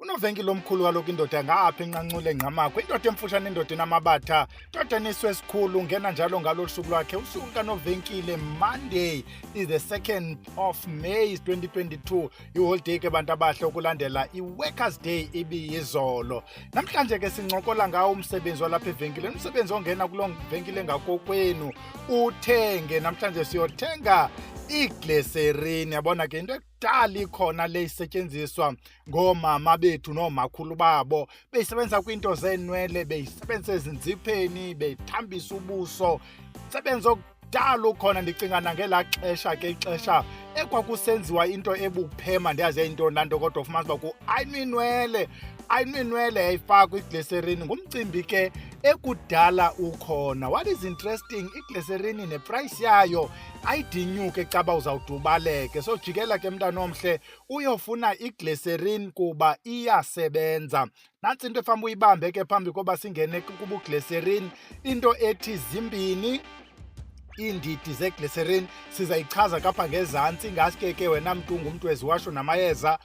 Unovenkile omkhulu kaloku indoda ngapha enqanqule engqamakho, indoda emfutshane, indoda enamabatha, indoda eniswe esikhulu, ungena njalo ngalo suku lwakhe. Usuku kanovenkile, Monday is the 2nd of May 2022. Iholiday ke bantu abahle ukulandela i-Workers' Day ibiyizolo. Namhlanje ke sincokola ngawo umsebenzi walapha evenkileni, umsebenzi ongena kuloo venkile ngakokwenu uthenge. Namhlanje siyothenga iglycerine. Yabona ke into ekudala ikhona le isetyenziswa ngoomama bethu noomakhulu babo, beyisebenza kwiinto zeenwele, beyisebenzisa ezinzipheni, beyithambisa ubuso. Sebenza okudala ukhona. Ndicinga nangelaa xesha ke, ixesha ekwakusenziwa into ebuphema, ndiyazi yayintoni laa nto, kodwa ufumanisa uba ayinwinwele yayifakwa iglycerine. Ngumcimbi ke ekudala ukhona. What is interesting, iglycerine neprice yayo ayidinyuke caba uzawudubaleke. So jikela ke mntana omhle uyofuna iglycerine kuba iyasebenza. Nantsi into efamba uyibambe ke phambi koba singene kubuglycerine, into ethi zimbini iindidi zeglycerine. Sizayichaza kapha ngezantsi, ngaske ke wena mntu ungumntu weziwasho namayeza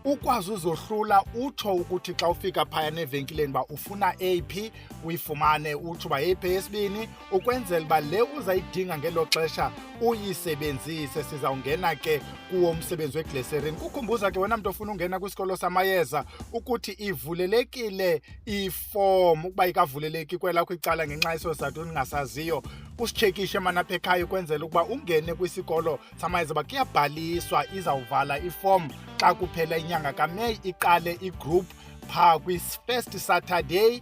ukwazi uzohlula, utsho ukuthi xa ufika phaya evenkileni uba ufuna eyiphi, uyifumane, utsho uba yeyiphi eyesibini, ukwenzela uba le uzayidinga ngelo xesha uyisebenzise. Sizawungena ke kuwo umsebenzi weglycerine. Kukhumbuza ke wena mntu ofuna ungena kwisikolo samayeza ukuthi ivulelekile iform. Ukuba ikavuleleki kwelakho icala ngenxa yeso sizathu ningasaziyo, usitshekishe manapha ekhaya ukwenzela ukuba ungene kwisikolo samayeza. Uba kuyabhaliswa, izawuvala iform xa kuphela inyanga kaMeyi, iqale igroup phaa kwi-first Saturday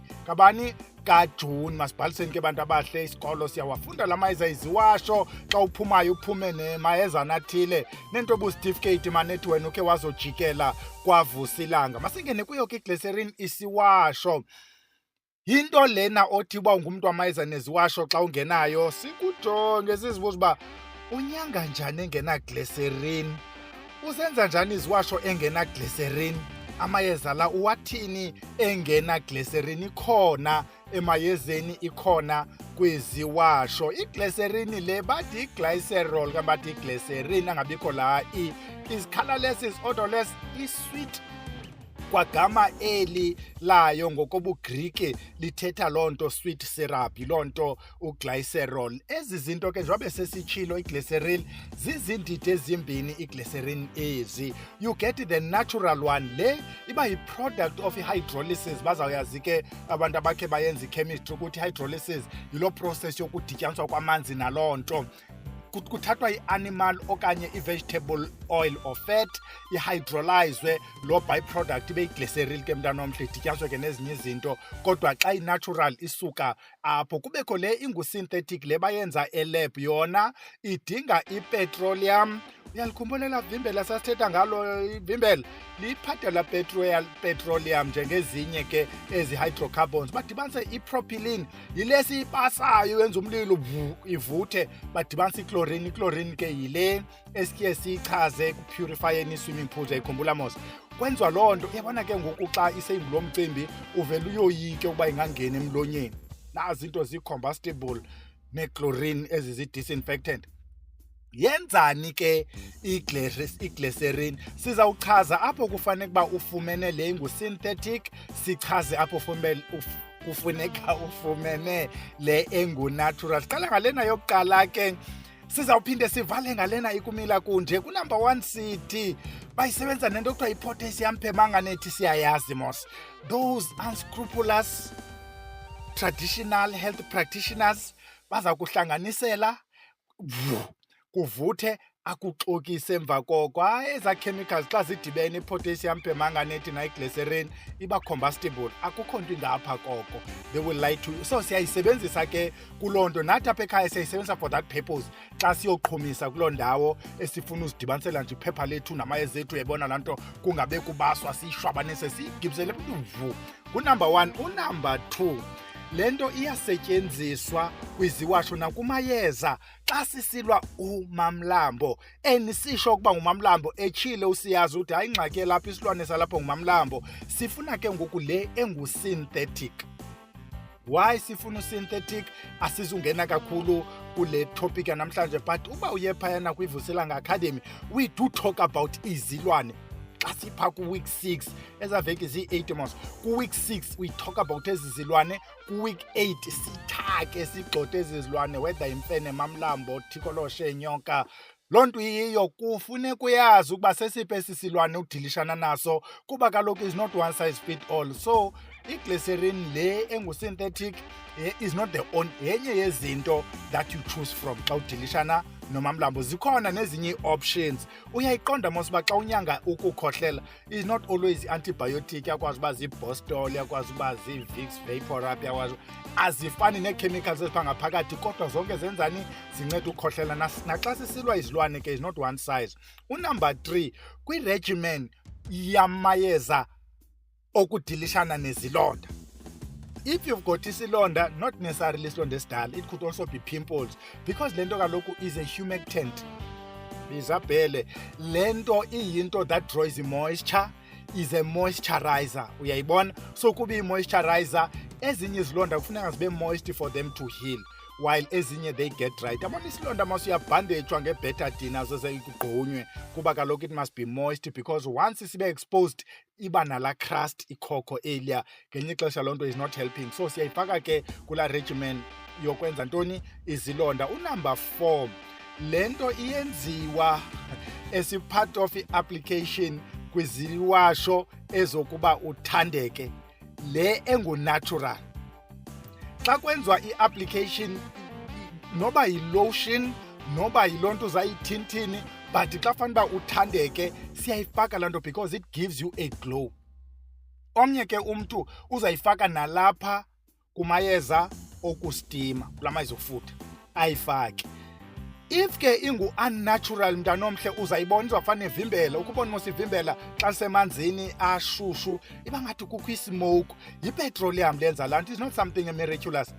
kaJuni. Masibhaliseni ke bantu abahle, isikolo siyawafunda la mayeza iziwasho. Xa uphumayo uphume nemayeza nathile nento obusitifikeyiti manethi wena ukhe wazojikela kwavusilanga. Masingene kuyo ke iglycerine isiwasho. Yinto lena othi uba ungumntu wamayeza neziwasho xa ungenayo sikujonge sizibuza uba unyanga njani engena-glycerine, usenza njani iziwasho engena-glycerine, amayeza la uwathini engena-glycerine. Ikhona emayezeni, ikhona kwiziwasho. Iglycerine le bathi iglycerol ke bathi iglycerine, angabikho la is colorless, is odorless, is sweet. Kwagama eli layo ngokobuGrike lithetha loo nto sweet syrup, yiloo nto uglycerol. Ezi zinto ke njengoba sesitshilo iglycerine zizindidi ezimbini iglycerine ezi. You get the natural one, le iba yi-product of i-hydrolysis. Bazawuyazi ke abantu abakhe bayenza ichemistry ukuthi i-hydrolysis yiloo process yokudityaniswa kwamanzi naloo nto. Kuthathwa i-animal okanye i-vegetable oil or fat, ihydrolyzwe, loo byproduct ibe yiglycerine ke mntana omhle, idityaniswe ke nezinye izinto. Kodwa xa i-natural isuka apho. Kubekho le ingu-synthetic, le bayenza elab, yona idinga ipetroleum. Uyalikhumbula vimbela sasithetha ngalo, ivimbela liphatha la petroleum njengezinye ke ezi hydrocarbons. Badibanise ipropylene, yile siyipasayo yenza umlilo ivuthe. Badibanise ichlorine, ichlorine ke yile esiye siyichaze kupurifyeni i-swimming pools. Yayikhumbula mos kwenziwa loo nto. Uyabona ke ngoku xa iseyingulo mcimbi uvele uyoyike ukuba ingangena emlonyeni. Nazi into zi-combustible ne-chlorine ezi-disinfectant. Yenzani ke iglycerine? Sizawuchaza apho kufanele uba ufumene le engu-synthetic, sichaze apho kufuneka ufumene le engu-natural. Siqala ngalena yokuqala ke, sizawuphinde sivale ngalena ikumila kunje. Kunumber 1 sithi bayisebenza nento kuthiwa yi-potassium permanganate. Siyayazi mos, those unscrupulous traditional health practitioners baza kuhlanganisela kuvuthe akuxokise emva koko. Eza chemicals xa zidibene, i-potassium permanganate na-iglycerine iba combustible. Akukho nto ingapha koko, they will lie to you. So siyayisebenzisa ke kuloo nto. Nathi apha ekhaya siyayisebenzisa for that purpose. Xa siyoqhumisa kuloo ndawo esifuna uzidibanisela nje iphepha lethu namayeza ethu, uyayibona laa nto, kungabe kubaswa, siyishwabanise, siyigibisele vu. Kunumber 1. Unumber 2, le nto iyasetyenziswa kwiziwasho nakumayeza xa sisilwa umamlambo. Sisho ukuba ngumamlambo, etshile usiyazi ukuthi hayi ingxaki elapha, isilwane salapho ngumamlambo. Sifuna ke ngoku le engu-synthetic. Why sifuna synthetic? Asizungena kakhulu kule topic yanamhlanje, but uba uye phayana kwiVusilanga Academy, we do talk about izilwane. xa sipha ku-week 6 ezaveki zi-8 mos. Ku-week 6 we talk about ezi zilwane, ku-week 8 sithake sigxothe ezi zilwane, whether imfene, mamlambo, thikoloshe, nyoka. Loo nto yiyo kufuneka uyazi ukuba sesiphi esi silwane udilishana naso, kuba kaloku is not one size fit all. So iglycerine le engu-synthetic is not the only, yenye yezinto that you choose from xa udilishana nomamlambo. Zikhona nezinye ii-options. Uyayiqonda mos uba xa unyanga ukukhohlela is not always i-antibiotic, yakwazi uba zii-Bostol, yakwazi uba zii-Vicks Vaporub, yakwazi azifani nee-chemicals ezipha ngaphakathi, kodwa zonke zenzani, zinceda ukukhohlela. Naxa sisilwa izilwane ke is not one size. Unumber 3, kwi-regimen yamayeza okudilishana nezilonda. If you've got isilonda, not necessarily isilonda esidala, it could also be pimples, because le nto kaloku is a humectant. Bizabhele, le nto iyinto that draws moisture, is a moisturizer. Uyayibona? So kuba i-moisturizer, ezinye izilonda kufuneka zibe moist for them to heal, while ezinye they get right. Yabona isilonda masuyabhandejwa ngebetadine azoze ikugqunywe, kuba kaloku it must be moist, because once sibe exposed iba nala crust ikhokho elia, ngenye ixesha loo nto is not helping. So siyayifaka ke kula regimen yokwenza ntoni, izilonda. Unumber 4, le nto iyenziwa as part of i-application kwiziwasho ezokuba uthandeke, le engu-natural. Xa kwenziwa i-application, noba yi-lotion, noba yiloo nto uzayithintini, but xa fanele uba uthandeke, siyayifaka laa nto because it gives you a glow. Omnye ke umntu uzayifaka nalapha kumayeza okustima, kula mayeza okufutha, ayifake. If ke ingu-unnatural mntanomhle, uzayibona izawufana evimbela. Ukubona mos ivimbela xa semanzini ashushu, iba ngathi kukho ismoke. Yipetroleum lenza laa nto, is not something miraculous.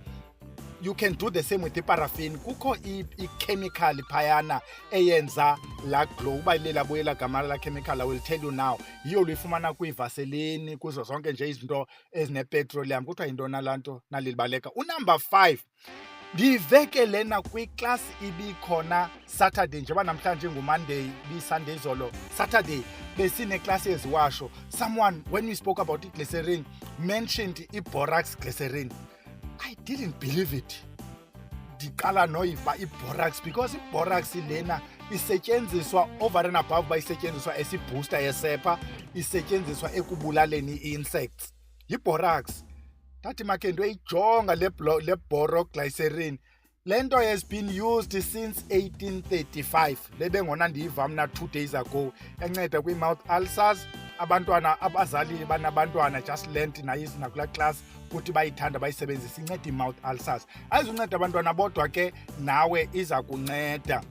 You can do the same with i-paraffin. Kukho i-chemical phayana eyenza la glow. Uba ilela buyela gama la chemical, I will tell you now. Yiyo luyifumana kwivaseline, kuzo zonke nje izinto ezinepetroleum. Kuthiwa yintona laa nto nalilibaleka. Unumber 5, ndiveke lena kwiklasi ibikhona Saturday, njengoba namhlanje nguMonday, bi-Sunday izolo. Saturday besineklasi eziwasho. Someone, when we spoke about i-glycerine, mentioned i-borax glycerine. I didn't believe it. Ndiqala noyiva i-borax, because i-borax lena isetyenziswa over and above uba isetyenziswa esibooster yesepa, isetyenziswa ekubulaleni ii-insects. Yi-borax. Ndathi makhe ndoyijonga le boroglycerine. Le nto has been used since 1835. Le bengona ndiyiva mna 2 days ago. Yanceda kwi-mouth ulcers. Abantwana, abazali banabantwana, just learnt nayizi nakula class ukuthi bayithanda bayisebenzisa, inceda i-mouth ulcers. Ayizunceda abantwana bodwa ke nawe iza kunceda.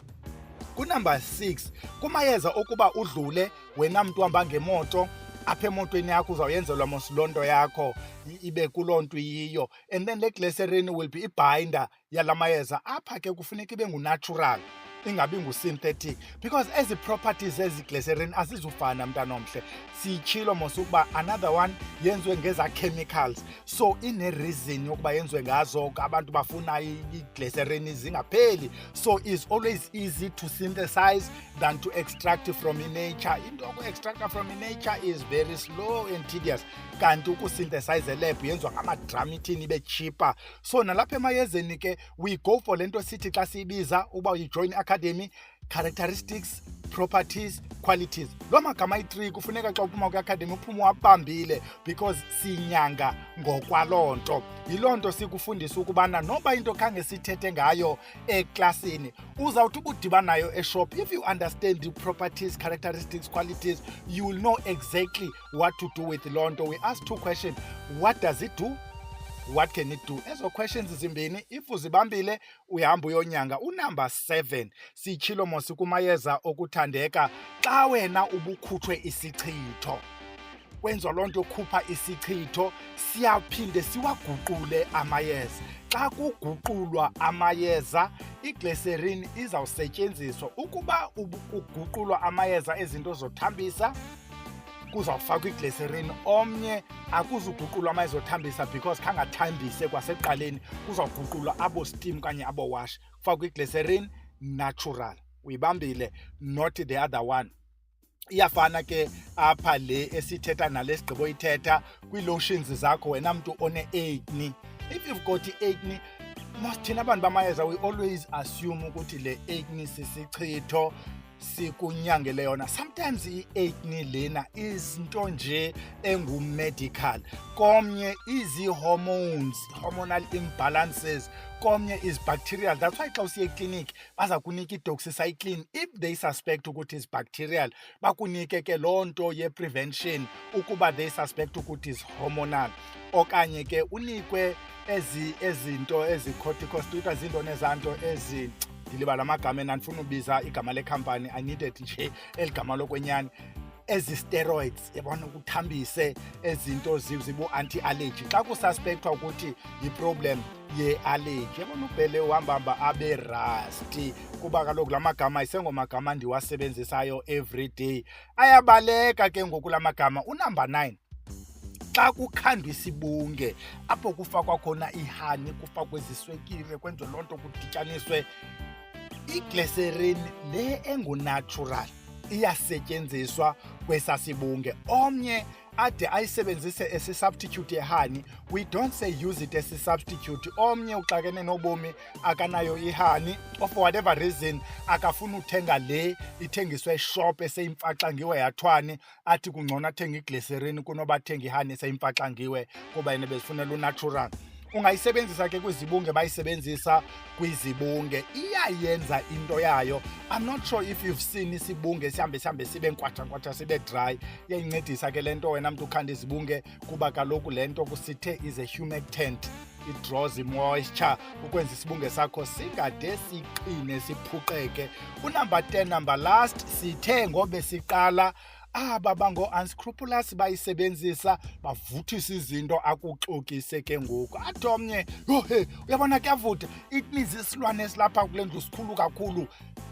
Kunumber 6, kumayeza okuba udlule wena mntu uhamba ngemoto, apha emotweni yakho uzawuyenzelwa mos loo nto yakho ibe kuloo nto yiyo, and then le glycerine will be i-binder yala mayeza. Apha ke kufuneka ibe ngu-natural, ingabi ngu-synthetic, because ezi properties ezi glycerine azizufana mntanomhle. Siyitshilo mos ukuba another one yenziwe ngeza chemicals, so ine-reason yokuba yenziwe ngazo. Abantu bafuna i-glycerine zingapheli, so it's always easy to synthesize than to extract from in nature. Into yoku-extracta from in nature is very slow and tedious, kanti ukusynthesize elab yenziwa ngamadram ithini ibe cheaper. So nalapha emayezeni ke we go for le nto sithi xa siyibiza uba uyijoin academy, characteristics, properties, qualities. Loo magama ayi-3 kufuneka xa uphuma kwi-academy uphume wabambile, because sinyanga ngokwaloo nto. Yiloo nto sikufundisa ukubana noba into khange sithethe ngayo eklasini, uzawuthi ubudibana nayo eshop. If you understand the properties, characteristics, qualities, you will know exactly what to do with loo nto. We ask 2 questions. What does it do? What can it do? Ezo questions zimbini, if uzibambile uyahamba uyonyanga. Unumber 7, siyitshilo mos kumayeza okuthandeka, xa wena ubukhutshwe isichitho, kwenziwa loo nto yokhupha isichitho, siyaphinde siwaguqule amayeza. Xa kuguqulwa amayeza, iglycerine izawusetyenziswa. Ukuba kuguqulwa amayeza ezinto zothambisa, kuzawufakwa iglycerine. Omnye akuzuguqulwa amayeza othambisa because khangathambise kwaseqaleni, kuzawuguqulwa abo steam kanye abo wash, kufakwa iglycerine natural. Uyibambile, not the other one. iyafana ke apha le esithetha nale sigqibo ithetha kwii-lotions zakho wena mntu one-acne. If you've got i-acne, thina abantu bamayeza we always assume ukuthi le acne sisichitho sikunyangele yona. Sometimes i-acne lena izinto nje engumedical, komnye izi-hormones, hormonal imbalances, komnye is bacterial. That's why xa usiye ekliniki baza kunika i-doxycycline if they suspect ukuthi is bacterial, bakunike ke loo nto ye-prevention ukuba they suspect ukuthi is hormonal. Okanye ke unikwe ezinto ezi-corticosteroid, zinto nezanto ezi, ndilibala amagama endandifuna ubiza igama lekhampani, I needed nje eli gama lokwenyani, ezi-steroids, yabona ukuthambise ezinto zibu-anti-allergy xa kususpekthwa ukuthi yiproblem ye-allergy. Yabona ubhele uhambahamba abe rasti kuba kaloku la magama isengomagama ndiwasebenzisayo everyday. Ayabaleka ke ngoku la magama. Unumber 9, xa kukhandwa isibunge apho kufakwa khona ihani, kufakwe ziswekire, kwenziwe loo nto kudityaniswe, iglycerine le engunatural iyasetyenziswa kwesaa sibunge. Omnye ade ayisebenzise esi-substitute yehani, we don't say use it as a substitute. Omnye uxakene nobomi akanayo ihani, or for whatever reason akafuna uthenga le ithengiswe eshop eseyimfaxangiwe yathwane, athi kungcono athenga iglycerine kunoba athenga ihani eseyimfaxangiwe kuba yena bezifunela unatural. Ungayisebenzisa ke kwizibunge, bayisebenzisa kwizibunge, iyayenza into yayo. I'm not sure if you've seen isibunge sihambe sibe nkwathakwathwa sibe dry. Iyayincedisa ke le nto wena mntu ukhanda izibunge kuba kaloku le nto kusithe is a humectant. It draws i-moisture ukwenza isibunge sakho singade siqine siphuqeke. Unumber 10, number last, sithe ngobe siqala aba bango-unscrupulous bayisebenzisa bavuthisa izinto akuxokise ke ngoku. Athi omnye, yho he, uyabona kuyavutha, ikniza isilwane esilapha kule ndlu sikhulu kakhulu,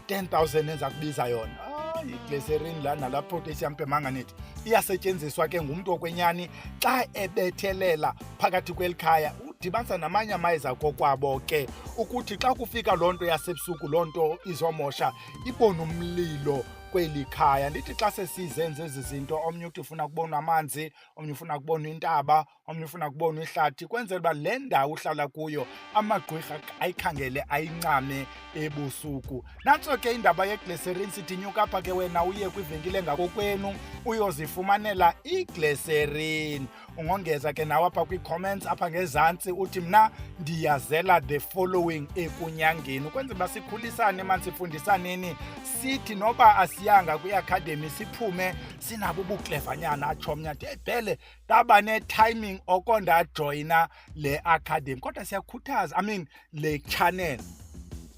10,000 enza kubiza yona. Iglycerine lana la potassium permanganate iyasetyenziswa ke ngumntu okwenyani xa ebethelela phakathi kweli khaya, udibanisa namanye amayeza kokwabo ke ukuthi xa kufika loo nto yasebusuku, loo nto izomosha, ibone umlilo kweli khaya. Ndithi xa sesizenze ezi zinto, omnye uthi ufuna kubona amanzi, omnye ufuna kubona intaba, omnye ufuna kubona ihlathi, kwenzela uba le ndawo uhlala kuyo amagqwirha ayikhangele ayincame ebusuku. Nantso ke indaba yeglycerine. Sithi nyuka apha ke wena uye kwivenkile ngakokwenu uyozifumanela iglycerine. Ungongeza ke nawe apha kwii-comments apha ngezantsi uthi mna ndiyazela the following ekunyangeni, ukwenzela uba sikhulisane mani, sifundisaneni, sithi noba asiyanga kwiacademy siphume sinabo ubuklevanyana. Atsho omnye athi ebhele ndaba ne-timing oko ndajoyina le academy. Kodwa siyakhuthaza, le channel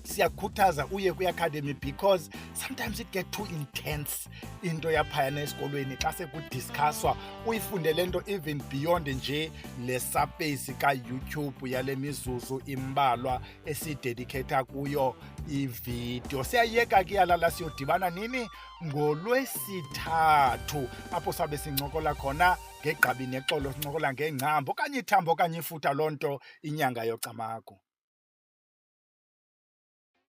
siyakhuthaza uye kwiacademy because sometimes it get too intense into yaphayana esikolweni xa sekudiscusswa, uyifunde le nto even beyond nje le surface kaYouTube yale mizuzu imbalwa esidedicata kuyo ividiyo. Siyayeka ke yalala, siyodibana nini ngoLwesithathu apho sabe sincokola khona ngegqabi nexolo, sincokola ngengcambu okanye ithambo okanye ifutha, loo nto inyanga yocamagu.